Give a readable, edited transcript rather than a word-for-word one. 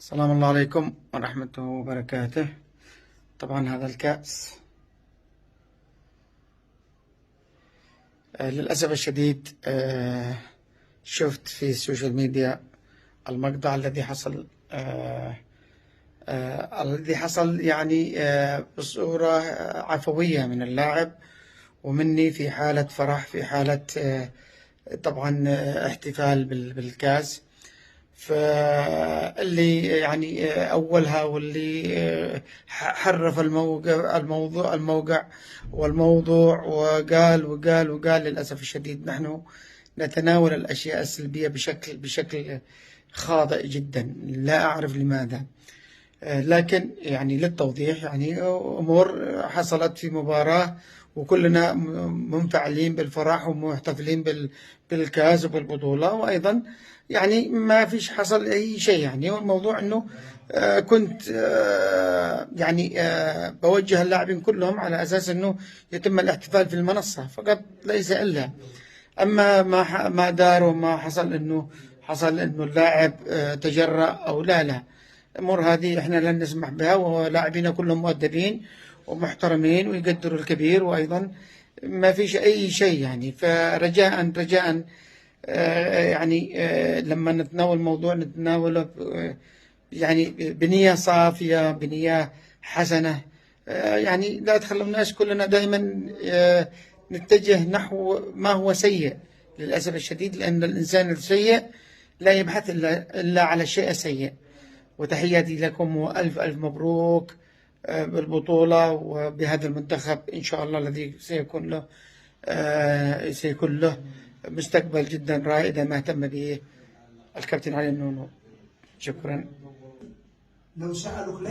السلام الله عليكم ورحمته وبركاته. طبعا هذا الكأس للأسف الشديد شفت في السوشيال ميديا المقطع الذي حصل يعني بصورة عفوية من اللاعب ومني، في حالة فرح، في حالة طبعا احتفال بالكأس. فاللي يعني أولها واللي حرف الموضوع وقال للأسف الشديد نحن نتناول الأشياء السلبية بشكل خاطئ جدا، لا أعرف لماذا. لكن يعني للتوضيح، يعني أمور حصلت في مباراة وكلنا منفعلين بالفرح ومحتفلين بالكاس وبالبطولة، وأيضا يعني ما فيش حصل أي شيء. يعني والموضوع أنه كنت يعني بوجه اللاعبين كلهم على أساس أنه يتم الاحتفال في المنصة فقط، ليس إلا. أما ما دار وما حصل أنه اللاعب تجرأ أو لا، الأمور هذه إحنا لن نسمح بها، ولاعبين كلهم مؤدبين ومحترمين ويقدروا الكبير، وأيضا ما فيش أي شيء. يعني فرجاء يعني لما نتناول الموضوع نتناوله يعني بنية صافية، بنية حسنة. يعني لا تخلوناش كلنا دائما نتجه نحو ما هو سيء للأسف الشديد، لأن الإنسان السيء لا يبحث إلا على الشيء السيء. وتحياتي لكم وألف ألف مبروك بالبطولة وبهذا المنتخب إن شاء الله الذي سيكون له مستقبل جدا رائع إذا ما اهتم به الكابتن علي النونو. شكرا.